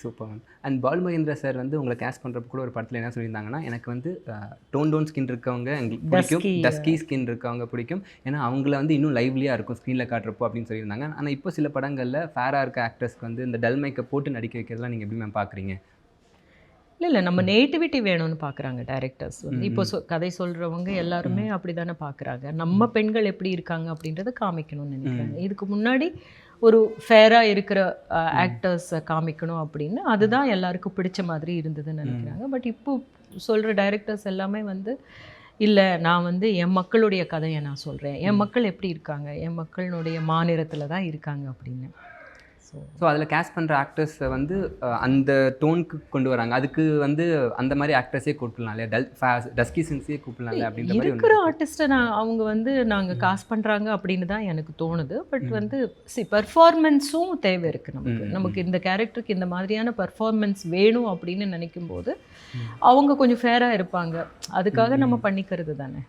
Super ma'am. And Paul Mahendra sir வந்து உங்களை caste பண்ணுறப்ப கூட ஒரு படத்தில் என்ன சொல்லியிருந்தாங்கன்னா, எனக்கு வந்து டோன் ஸ்கின் இருக்கவங்க எங்களுக்கு பிடிக்கும், டஸ்கி ஸ்கின் இருக்கவங்க பிடிக்கும். ஏன்னா அவங்கள வந்து இன்னும் லைவ்லியாக இருக்கும் ஸ்க்ரீனில் காட்டுறப்போ அப்படின்னு சொல்லியிருந்தாங்க. ஆனால் இப்போ சில படங்களில் ஃபேராக இருக்க ஆக்டர்ஸ்க்கு வந்து இந்த டல் மேக்கப் போட்டு நடிக்க வைக்கிறதுலாம் நீங்கள் எப்படி மேம் பார்க்குறீங்க? இல்லை நம்ம நேட்டிவிட்டி வேணும்னு பார்க்குறாங்க டைரக்டர்ஸ் வந்து. இப்போ கதை சொல்கிறவங்க எல்லாருமே அப்படி தானே பார்க்குறாங்க. நம்ம பெண்கள் எப்படி இருக்காங்க அப்படின்றத காமிக்கணும்னு நினைக்கிறாங்க. இதுக்கு முன்னாடி ஒரு ஃபேராக இருக்கிற ஆக்டர்ஸை காமிக்கணும் அப்படின்னு அதுதான் எல்லாருக்கும் பிடிச்ச மாதிரி இருந்ததுன்னு நினைக்கிறாங்க. பட் இப்போ சொல்கிற டைரக்டர்ஸ் எல்லாமே வந்து இல்லை நான் வந்து என் மக்களுடைய கதையை நான் சொல்கிறேன், என் மக்கள் எப்படி இருக்காங்க, என் மக்களுடைய மாநிலத்தில் தான் இருக்காங்க அப்படின்னு. ஸோ அதில் கேஸ்ட் பண்ணுற ஆக்டர்ஸை வந்து அந்த டோனுக்கு கொண்டு வராங்க. அதுக்கு வந்து அந்த மாதிரி ஆக்டர்ஸே கூப்பிடலாம் இல்லையா? டஸ்கி சின்ஸே கூப்பிடலாம் இல்லை அப்படின்ற மாதிரி இருக்கிற ஆர்டிஸ்ட்டை அவங்க வந்து நாங்கள் காஸ்ட் பண்ணுறாங்க அப்படின்னு தான் எனக்கு தோணுது. பட் வந்து பெர்ஃபார்மன்ஸும் தேவை இருக்குது நமக்கு இந்த கேரக்டருக்கு இந்த மாதிரியான பெர்ஃபார்மன்ஸ் வேணும் அப்படின்னு நினைக்கும் போது அவங்க கொஞ்சம் ஃபேராக இருப்பாங்க. அதுக்காக நம்ம பண்ணிக்கிறது தானே.